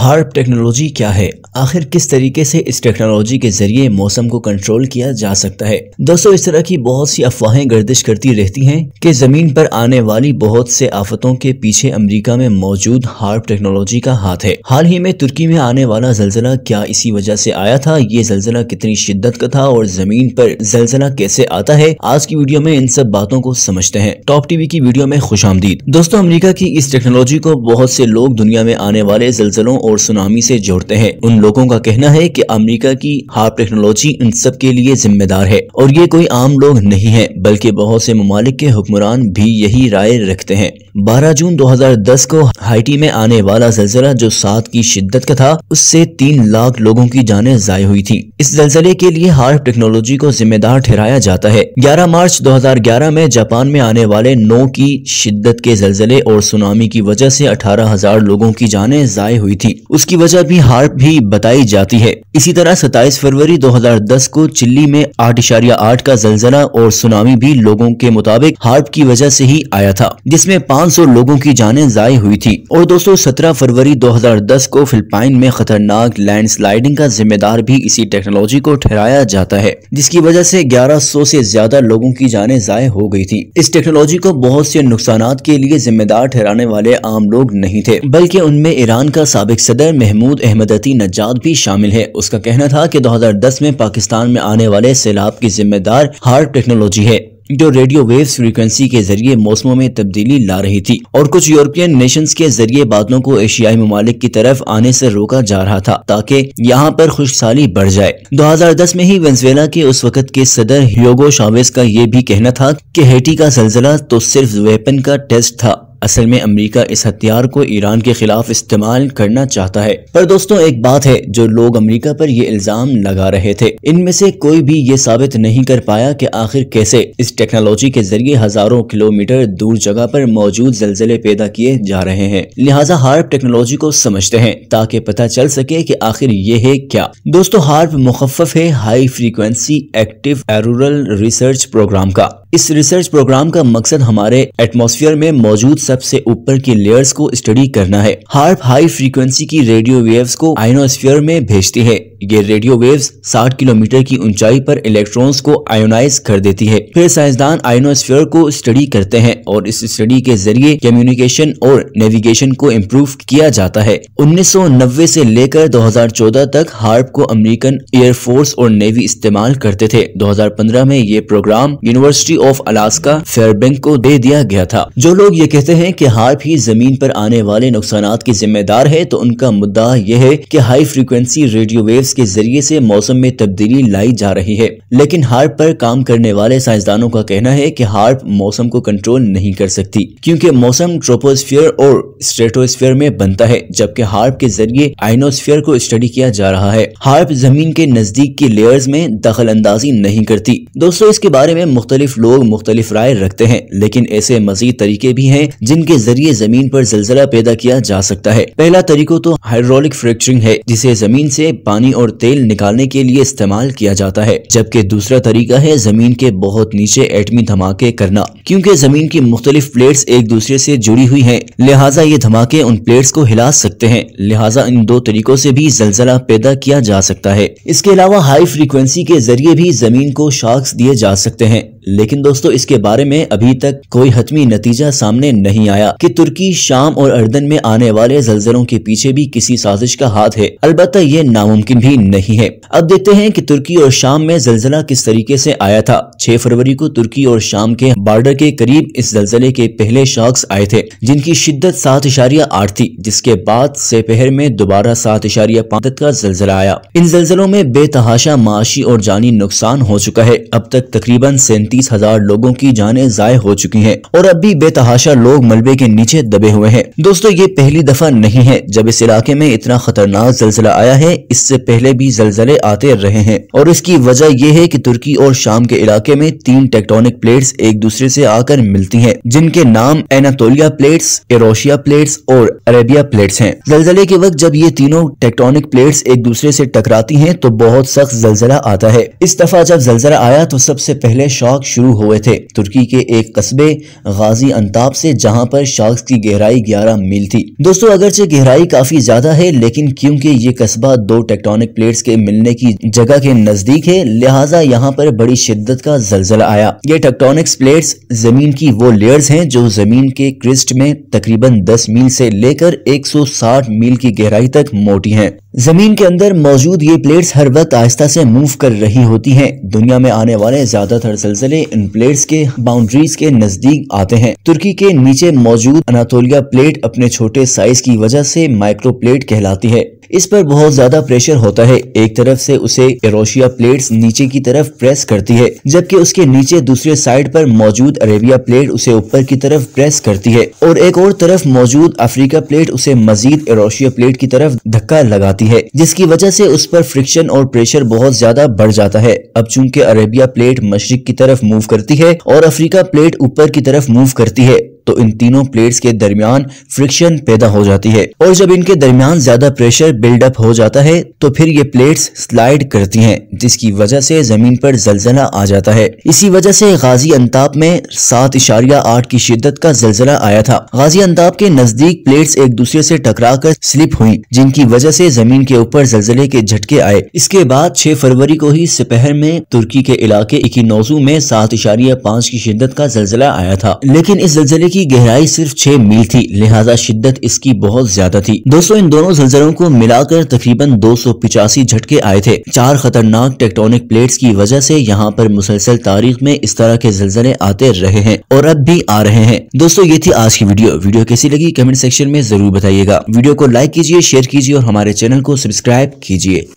Harp technology क्या है, आखिर किस तरीके से इस टेक्नोलॉजी के जरिए मौसम को कंट्रोल किया जा सकता है। दोस्तों, इस तरह की बहुत सी अफवाहें गर्दिश करती रहती हैं कि जमीन पर आने वाली बहुत से आफतों के पीछे अमेरिका में मौजूद हार्प टेक्नोलॉजी का हाथ है। हाल ही में तुर्की में आने वाला जलजला क्या इसी वजह से आया था? ये जलजला कितनी शिद्दत का था और जमीन पर जलजला कैसे आता है? आज की वीडियो में इन सब बातों को समझते हैं। टॉप टीवी की वीडियो में खुशामदीद। दोस्तों, अमेरिका की इस टेक्नोलॉजी को बहुत से लोग दुनिया में आने वाले जलजलों और सुनामी से जोड़ते हैं। उन लोगों का कहना है कि अमेरिका की हार्प टेक्नोलॉजी इन सब के लिए जिम्मेदार है और ये कोई आम लोग नहीं है, बल्कि बहुत से ममालिक के हुक्मरान भी यही राय रखते हैं। 12 जून 2010 को हाइटी में आने वाला जलजला जो 7 की शिद्दत का था, उससे 3 लाख लोगों की जानें ज़ाय हुई थी। इस जलजले के लिए हार्प टेक्नोलॉजी को जिम्मेदार ठहराया जाता है। 11 मार्च 2011 में जापान में आने वाले 9 की शिद्दत के जलजले और सुनामी की वजह से 18,000 लोगों की जानें ज़ाय हुई थी। उसकी वजह भी हार्प भी बताई जाती है। इसी तरह 27 फरवरी 2010 को चिली में 8.8 का जलजला और सुनामी भी लोगों के मुताबिक हार्प की वजह से ही आया था, जिसमें 500 लोगों की जानें ज़ाय हुई थी। और दोस्तों, 17 फरवरी 2010 को फिलिपाइन में खतरनाक लैंडस्लाइडिंग का जिम्मेदार भी इसी टेक्नोलॉजी को ठहराया जाता है, जिसकी वजह से 1100 से ज्यादा लोगों की जानें ज़ाय हो गई थी। इस टेक्नोलॉजी को बहुत से नुकसानात के लिए जिम्मेदार ठहराने वाले आम लोग नहीं थे, बल्कि उनमें ईरान का साबिक सदर महमूद अहमदीनेजाद भी शामिल है। उसका कहना था कि 2010 में पाकिस्तान में आने वाले सैलाब की जिम्मेदार हार्प टेक्नोलॉजी है, जो रेडियो वेव्स फ्रीक्वेंसी के जरिए मौसमों में तब्दीली ला रही थी और कुछ यूरोपियन नेशंस के जरिए बादलों को एशियाई ममालिक की तरफ आने से रोका जा रहा था ताकि यहाँ पर खुशहाली बढ़ जाए। 2010 में ही वेनेजुएला के उस वक्त के सदर ह्यूगो चावेज का ये भी कहना था कि हैटी का जलजला तो सिर्फ वेपन का टेस्ट था, असल में अमेरिका इस हथियार को ईरान के खिलाफ इस्तेमाल करना चाहता है। पर दोस्तों, एक बात है, जो लोग अमेरिका पर ये इल्जाम लगा रहे थे, इनमें से कोई भी ये साबित नहीं कर पाया कि आखिर कैसे इस टेक्नोलॉजी के जरिए हजारों किलोमीटर दूर जगह पर मौजूद जलजले पैदा किए जा रहे हैं। लिहाजा हार्प टेक्नोलॉजी को समझते हैं ताकि पता चल सके कि आखिर ये है क्या। दोस्तों, हार्प मुखफ़फ़ है high frequency active auroral research program का। इस रिसर्च प्रोग्राम का मकसद हमारे एटमॉस्फेयर में मौजूद सबसे ऊपर की लेयर्स को स्टडी करना है। हार्प हाई फ्रीक्वेंसी की रेडियो वेव्स को आयोनोस्फीयर में भेजती है। ये रेडियो वेव्स 60 किलोमीटर की ऊंचाई पर इलेक्ट्रॉन्स को आयोनाइज कर देती है। फिर साइंसदान आयोनोस्फीयर को स्टडी करते हैं और इस स्टडी के जरिए कम्युनिकेशन और नेविगेशन को इम्प्रूव किया जाता है। 1990 से लेकर 2014 तक हार्प को अमेरिकन एयरफोर्स और नेवी इस्तेमाल करते थे। 2015 में ये programme university of Alaska Fairbank को दे दिया गया था। जो लोग ये कहते हैं कि हार्प ही जमीन पर आने वाले नुकसानात की जिम्मेदार है, तो उनका मुद्दा यह है कि हाई फ्रीक्वेंसी रेडियो वेव्स के जरिए से मौसम में तब्दीली लाई जा रही है। लेकिन हार्प पर काम करने वाले साइंसदानों का कहना है कि हार्प मौसम को कंट्रोल नहीं कर सकती, क्योंकि मौसम ट्रोपोस्फीयर और स्ट्रेटोस्फीयर में बनता है, जबकि हार्प के जरिए आयनोस्फीयर को स्टडी किया जा रहा है। हार्प जमीन के नजदीक की लेयर्स में दखल अंदाजी नहीं करती। दोस्तों, इसके बारे में मुख्तलिफ लोग मुख्तलिफ राय रखते हैं, लेकिन ऐसे मजीद तरीके भी हैं जिनके जरिए जमीन पर जलजला पैदा किया जा सकता है। पहला तरीका तो हाइड्रोलिक फ्रैक्चरिंग है, जिसे जमीन से पानी और तेल निकालने के लिए इस्तेमाल किया जाता है, जबकि दूसरा तरीका है जमीन के बहुत नीचे एटमी धमाके करना। क्योंकि जमीन की मुख्तलिफ प्लेट्स एक दूसरे से जुड़ी हुई हैं, लिहाजा ये धमाके उन प्लेट्स को हिला सकते हैं। लिहाजा इन 2 तरीकों से भी जलजला पैदा किया जा सकता है। इसके अलावा हाई फ्रीक्वेंसी के जरिए भी जमीन को शॉक्स दिए जा सकते हैं। लेकिन दोस्तों, इसके बारे में अभी तक कोई हतमी नतीजा सामने नहीं आया कि तुर्की, शाम और अर्दन में आने वाले जलजलों के पीछे भी किसी साजिश का हाथ है। अलबत्ता ये नामुमकिन भी नहीं है। अब देखते हैं कि तुर्की और शाम में जलजला किस तरीके से आया था। 6 फरवरी को तुर्की और शाम के बॉर्डर के करीब इस जलजले के पहले शॉक्स आए थे, जिनकी शिद्दत 7.8 थी, जिसके बाद दोपहर में दोबारा 7.5 का जलजला आया। इन जलजलों में बेतहाशा माशी और जानी नुकसान हो चुका है। अब तक तकरीबन 37,000 लोगों की जानें ज़ाय हो चुकी हैं और अब भी बेतहाशा लोग मलबे के नीचे दबे हुए हैं। दोस्तों, ये पहली दफा नहीं है जब इस इलाके में इतना खतरनाक जलजला आया है। इससे पहले भी जलजले आते रहे हैं और इसकी वजह यह है कि तुर्की और शाम के इलाके में 3 टेक्टोनिक प्लेट्स एक दूसरे से आकर मिलती हैं, जिनके नाम एनातोलिया प्लेट्स, एरोशिया प्लेट्स और अरेबिया प्लेट्स हैं। जलजले के वक्त जब ये तीनों टेक्टोनिक प्लेट्स एक दूसरे से टकराती हैं तो बहुत सख्त जलजला आता है। इस दफा जब जलजला आया तो सबसे पहले शॉक शुरू हुए थे तुर्की के एक कस्बे गाजी अंताब से, जहां पर शार्क्स की गहराई 11 मील थी। दोस्तों अगरचे गहराई काफी ज्यादा है, लेकिन क्योंकि ये कस्बा दो टेक्टोनिक प्लेट्स के मिलने की जगह के नजदीक है, लिहाजा यहाँ पर बड़ी शिद्दत का जलजला आया। ये टेक्टोनिक प्लेट्स जमीन की वो लेयर्स हैं जो जमीन के क्रिस्ट में तकरीबन 10 मील से लेकर 160 मील की गहराई तक मोटी हैं। जमीन के अंदर मौजूद ये प्लेट्स हर वक्त आहिस्ता से मूव कर रही होती हैं। दुनिया में आने वाले ज्यादातर ज़लज़ले इन प्लेट्स के बाउंड्रीज के नजदीक आते हैं। तुर्की के नीचे मौजूद अनातोलिया प्लेट अपने छोटे साइज की वजह से माइक्रो प्लेट कहलाती है। इस पर बहुत ज्यादा प्रेशर होता है। एक तरफ से उसे यूरेशिया प्लेट्स नीचे की तरफ प्रेस करती है, जबकि उसके नीचे दूसरे साइड पर मौजूद अरेबिया प्लेट उसे ऊपर की तरफ प्रेस करती है, और एक और तरफ मौजूद अफ्रीका प्लेट उसे मजीद यूरेशिया प्लेट की तरफ धक्का लगाती है, जिसकी वजह से उस पर फ्रिक्शन और प्रेशर बहुत ज्यादा बढ़ जाता है। अब चूंकि अरेबिया प्लेट मशरिक की तरफ मूव करती है और अफ्रीका प्लेट ऊपर की तरफ मूव करती है, तो इन तीनों प्लेट्स के दरमियान फ्रिक्शन पैदा हो जाती है, और जब इनके दरमियान ज्यादा प्रेशर बिल्डअप हो जाता है तो फिर ये प्लेट्स स्लाइड करती हैं, जिसकी वजह से जमीन पर जलजला आ जाता है। इसी वजह से गाजी अंताब में 7.8 की शिद्दत का जलजला आया था। गाजी अंताब के नजदीक प्लेट्स एक दूसरे से टकराकर स्लिप हुई, जिनकी वजह से जमीन के ऊपर जलजले के झटके आए। इसके बाद 6 फरवरी को ही सपहर में तुर्की के इलाके इकिनोजू में 7.5 की शिद्दत का जलजला आया था, लेकिन इस जलजले की गहराई सिर्फ 6 मील थी, लिहाजा शिद्दत इसकी बहुत ज्यादा थी। दोस्तों इन दोनों जलजलों को मिलाकर तकरीबन 285 झटके आए थे। 4 खतरनाक टेक्टोनिक प्लेट्स की वजह से यहाँ पर मुसलसल तारीख में इस तरह के जलजले आते रहे हैं और अब भी आ रहे हैं। दोस्तों ये थी आज की वीडियो कैसी लगी कमेंट सेक्शन में जरूर बताइएगा। वीडियो को लाइक कीजिए, शेयर कीजिए और हमारे चैनल को सब्सक्राइब कीजिए।